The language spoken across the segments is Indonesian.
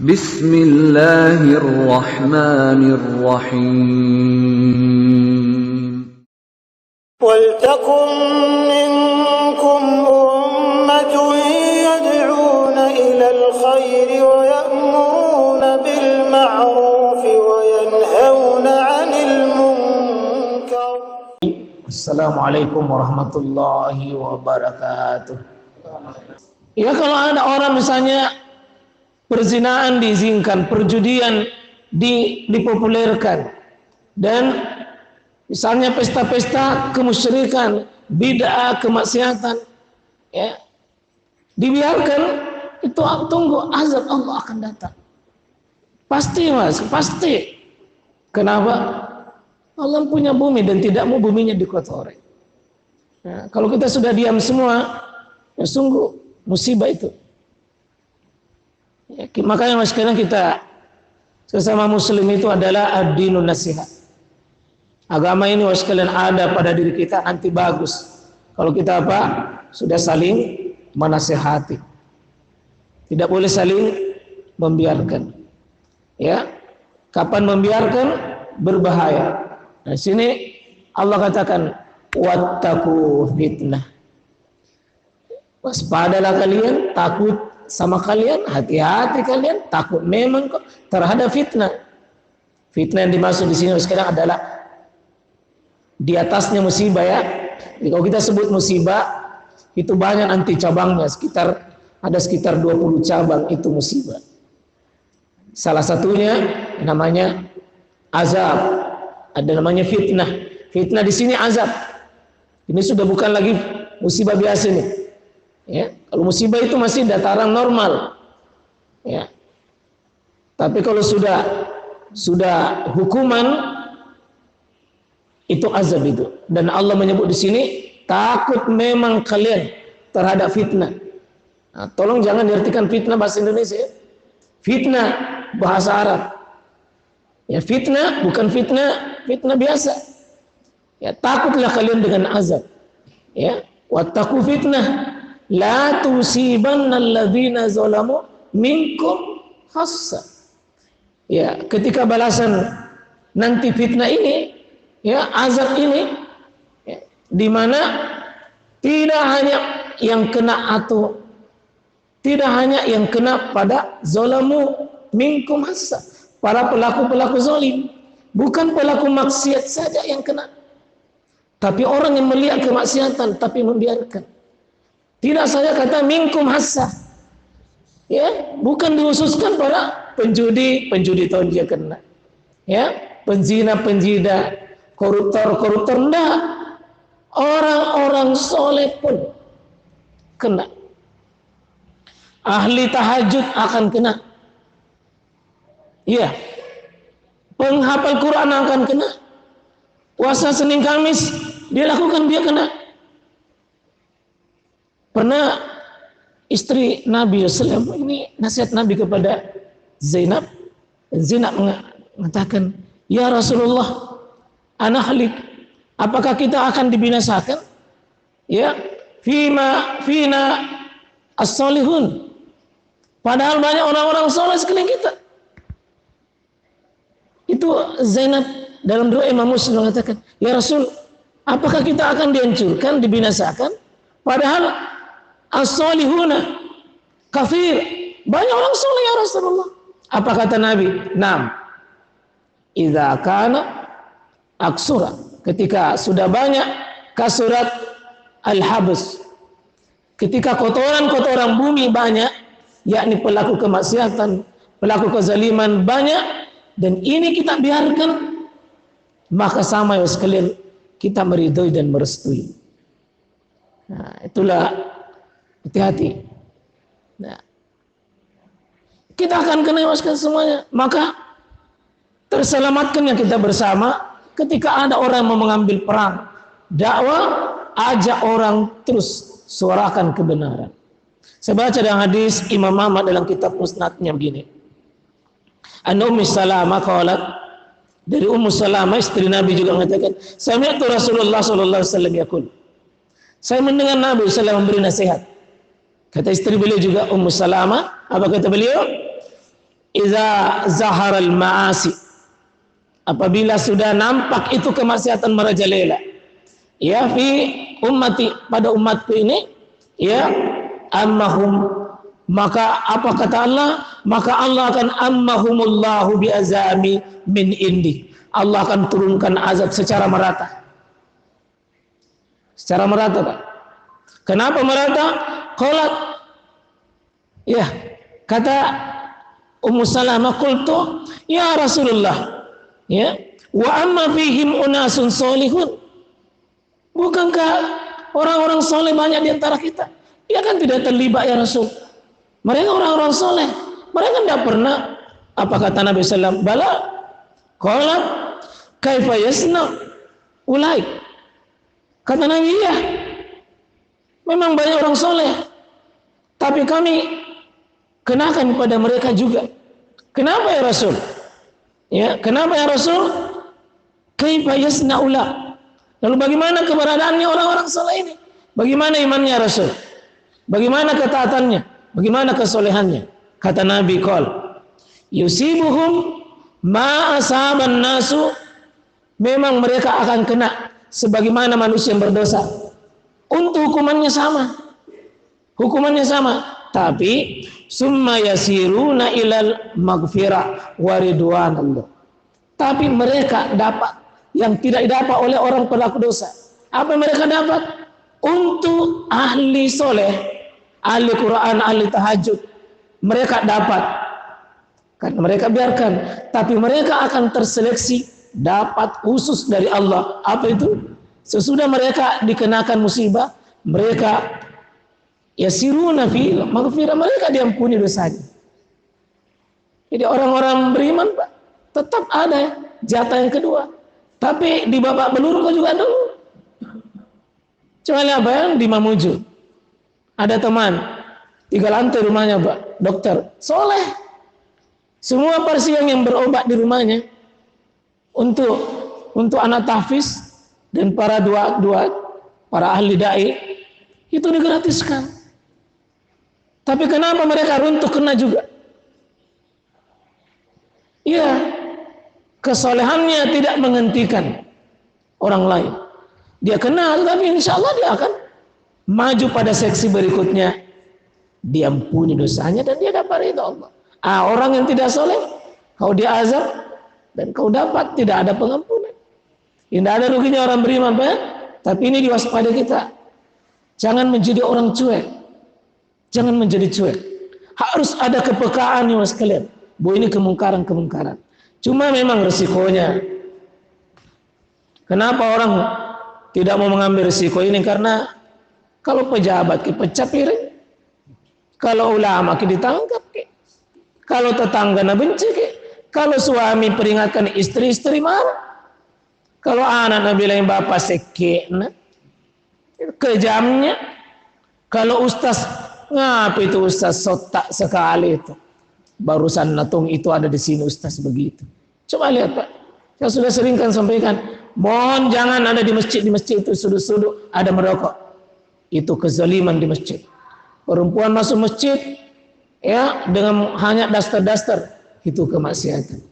Bismillahirrahmanirrahim. وَلْتَكُنْ مِنْكُمْ أُمَّةٌ يَدْعُونَ إِلَى الْخَيْرِ وَيَأْمُرُونَ بِالْمَعْرُوفِ وَيَنْهَوْنَ عَنِ الْمُنْكَرِ. Assalamualaikum warahmatullahi wabarakatuh. Ya, kalau ada orang misalnya perzinaan diizinkan, perjudian dipopulerkan, dan misalnya pesta-pesta kemusyrikan, bid'ah, kemaksiatan, ya, dibiarkan, itu tunggu azab Allah akan datang. Pasti mas, pasti. Kenapa? Allah punya bumi dan tidak mau buminya dikotori. Nah, kalau kita sudah diam semua, ya sungguh musibah itu. Ya, makanya mas, sekarang kita sesama muslim itu adalah ad-dinun nasihat. Agama ini was kalian ada pada diri kita, nanti bagus kalau kita sudah saling menasihati. Tidak boleh saling membiarkan. Ya, kapan membiarkan berbahaya. Nah, sini Allah katakan wattaqu fitnah. Waspadalah kalian, takut sama kalian, hati-hati kalian, takut memang terhadap fitnah. Fitnah yang dimaksud di sini sekarang adalah di atasnya musibah, ya. Jadi kalau kita sebut musibah, itu banyak nanti cabangnya, ada sekitar 20 cabang itu musibah. Salah satunya namanya azab, ada namanya fitnah. Fitnah di sini azab. Ini sudah bukan lagi musibah biasa nih. Ya, kalau musibah itu masih dataran normal. Ya. Tapi kalau sudah hukuman, itu azab itu. Dan Allah menyebut di sini takut memang kalian terhadap fitnah. Nah, tolong jangan diartikan fitnah bahasa Indonesia. Fitnah bahasa Arab. Ya, fitnah bukan fitnah biasa. Ya, takutlah kalian dengan azab. Ya, wattaqu fitnah la tusibannal ladzina zalamu minkum khassa. Ya, ketika balasan nanti fitnah ini, ya, azab ini, ya, di mana tidak hanya yang kena pada zalamu minkum hassa, para pelaku zalim, bukan pelaku maksiat saja yang kena, tapi orang yang melihat kemaksiatan tapi membiarkan. Tidak saya kata minkum hassa, ya, bukan dikhususkan pada penjudi tahun dia kena, ya, penzina, koruptor, enggak. Orang-orang soleh pun kena. Ahli tahajud akan kena. Iya. Penghafal Quran akan kena. Puasa Senin Kamis dia lakukan, dia kena. Pernah istri Nabi SAW, ini nasihat Nabi kepada Zainab. Zainab mengatakan, ya Rasulullah, ana halik, apakah kita akan dibinasakan? Ya, fina as-solihun, padahal banyak orang-orang soleh sekeliling kita. Itu Zainab dalam doa Imam Muslim mengatakan, ya Rasul, apakah kita akan dihancurkan, dibinasakan? Padahal as-solihuna kafir, banyak orang soleh ya Rasulullah. Apa kata Nabi? Naam, idza kana aksura, ketika sudah banyak, kasurat al-habs, ketika kotoran-kotoran bumi banyak, yakni pelaku kemaksiatan, pelaku kezaliman banyak, dan ini kita biarkan, maka sama ya sekalian kita meridhoi dan merestui. Nah, itulah, hati-hati. Nah, kita akan kena semuanya. Maka terselamatkannya kita bersama. Ketika ada orang yang mau mengambil perang dakwah, ajak orang terus suarakan kebenaran. Saya baca dalam hadis Imam Ahmad dalam kitab Musnadnya begini. An Ummu Salamah qalat, dari Ummu Salamah istri Nabi juga mengatakan, sami'tu Rasulullah sallallahu alaihi wasallam yaqul, saya mendengar Nabi sallallahu memberi nasihat. Kata istri beliau juga Ummu Salamah, apa kata beliau? Iza zaharal ma'asi, apabila sudah nampak itu kemaksiatan merajalela, ya fi ummati, pada umatku ini, ya ammahum, maka apa kata Allah, maka Allah akan ammahumullahu bi'azami min indi, Allah akan turunkan azab secara merata. Secara merata, Pak. Kenapa merata? Qalat, ya, kata Ummu Salamah, qultu ya Rasulullah, ya, wa amma fihim unasun solihun, bukankah orang-orang soleh banyak di antara kita? Dia kan tidak terlibat ya Rasul. Mereka orang-orang soleh. Mereka tidak pernah. Apa kata Nabi SAW? Bala. Qala kaifa yasna ulaik. Kata Nabi, ya, memang banyak orang soleh, tapi kami kenakan pada mereka juga. Kenapa ya Rasul? Ya, kenapa ya Rasul? Kaifa yasna ulaik. Lalu bagaimana keberadaannya orang-orang soleh ini? Bagaimana imannya Rasul? Bagaimana ketaatannya? Bagaimana kesolehannya? Kata Nabi, qol yusibuhum ma asaban nasu, memang mereka akan kena sebagaimana manusia yang berdosa. Untuk hukumannya sama. Hukumannya sama. Tapi summa yasiruna ilal maghfirah wa ridwanallah. Tapi mereka dapat yang tidak didapat oleh orang pelaku dosa. Apa yang mereka dapat? Untuk ahli soleh, ahli Quran, ahli tahajud, mereka dapat. Karena mereka biarkan, tapi mereka akan terseleksi dapat khusus dari Allah. Apa itu? Sesudah mereka dikenakan musibah, mereka yasiruna fil maghfirah, mereka diampuni dosanya. Jadi orang-orang beriman, Pak, tetap ada jatah yang kedua. Tapi di babak belur kau juga dulu. Kecuali apa yang di Mamuju. Ada teman, 3 lantai rumahnya, Pak, dokter, soleh. Semua pasien yang berobat di rumahnya untuk anak tahfiz dan para para ahli dai itu digratiskan. Tapi kenapa mereka runtuh kena juga? Iya, kesolehannya tidak menghentikan orang lain. Dia kena, tapi insya Allah dia akan maju pada seksi berikutnya. Diampuni dosanya dan dia dapat ridha Allah. Orang yang tidak soleh, kau diazab dan kau dapat tidak ada pengampunan. Tidak ada ruginya orang beriman, Pak. Tapi ini diwaspadai kita. Jangan menjadi orang cuek. Jangan menjadi cuek. Harus ada kepekaan nih Mas kalian. Bu, ini kemungkaran-kemungkaran. Cuma memang resikonya. Kenapa orang tidak mau mengambil resiko ini? Karena kalau pejabat dipecat piring, kalau ulama ditangkap, kalau tetangga benci, kalau suami peringatkan istri marah, kalau anak bilang bapak sekek, kejamnya. Kalau ustaz, ngapa itu ustaz sotak sekali itu? Barusan natung itu ada di sini ustaz begitu. Coba lihat, Pak. Saya sudah sering kan sampaikan, mohon jangan ada di masjid itu sudut-sudut ada merokok. Itu kezaliman di masjid. Perempuan masuk masjid ya dengan hanya daster-daster, itu kemaksiatan.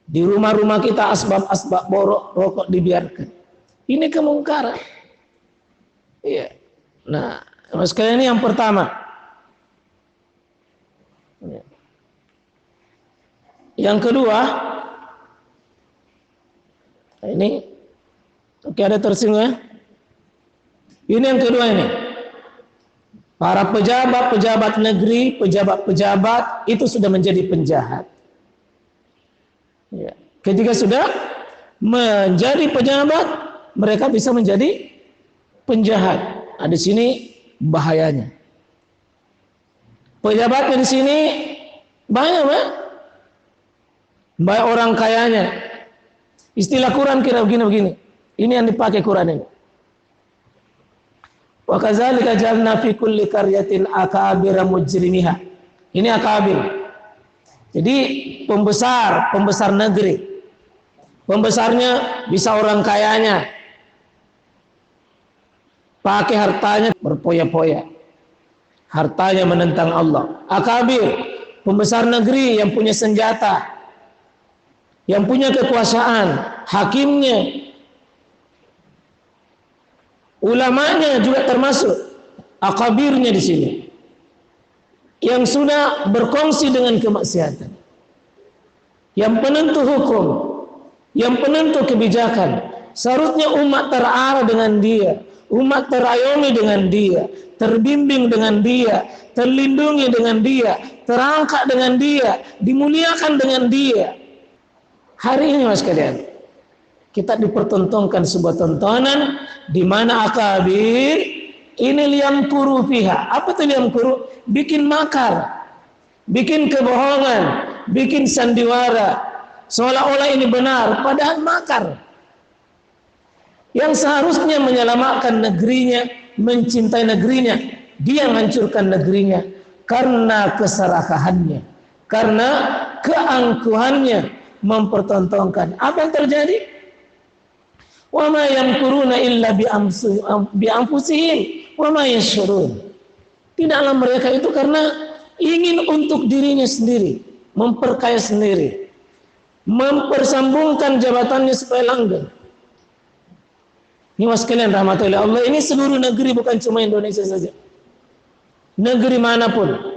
Di rumah-rumah kita asbab-asbab borok rokok dibiarkan. Ini kemungkaran. Iya. Nah, sekalian ini yang pertama. Yang kedua, ini oke, ada tersinggung ya. Ini yang kedua ini. Para pejabat-pejabat negeri, pejabat-pejabat itu sudah menjadi penjahat. Ya. Ketika sudah menjadi pejabat, mereka bisa menjadi penjahat. Nah, di sini bahayanya. Pejabat di sini banyak, Pak. Banyak orang kayanya. Istilah Quran kira begini. Ini yang dipakai Quran ini. Wa kadzalika ja'alna fi kulli qaryatin akabira mujrimiha. Ini akabir. Jadi pembesar negeri. Pembesarnya bisa orang kayanya. Pakai hartanya berpoya-poya. Hartanya menentang Allah. Akabir, pembesar negeri yang punya senjata, yang punya kekuasaan, hakimnya, ulamanya juga termasuk akabirnya di sini, yang sudah berkongsi dengan kemaksiatan, yang penentu hukum, yang penentu kebijakan. Seharusnya umat terarah dengan dia, umat terayomi dengan dia, terbimbing dengan dia, terlindungi dengan dia, terangkat dengan dia, dimuliakan dengan dia. Hari ini mas kalian, kita dipertontonkan sebuah tontonan di mana akabir ini liam kuru fiha. Apa itu liam kuru? Bikin makar, bikin kebohongan, bikin sandiwara, seolah-olah ini benar, padahal makar. Yang seharusnya menyelamatkan negerinya, mencintai negerinya, dia menghancurkan negerinya karena keserakahannya, karena keangkuhannya, mempertontonkan. Apa yang terjadi? Wa ma yamkuruna illa bi anfusihim wa ma yashurun. Tidaklah mereka itu karena ingin untuk dirinya sendiri, memperkaya sendiri, mempersambungkan jabatannya supaya langgeng. Ini mas kalian rahmatullahi Allah, ini seluruh negeri, bukan cuma Indonesia saja. Negeri manapun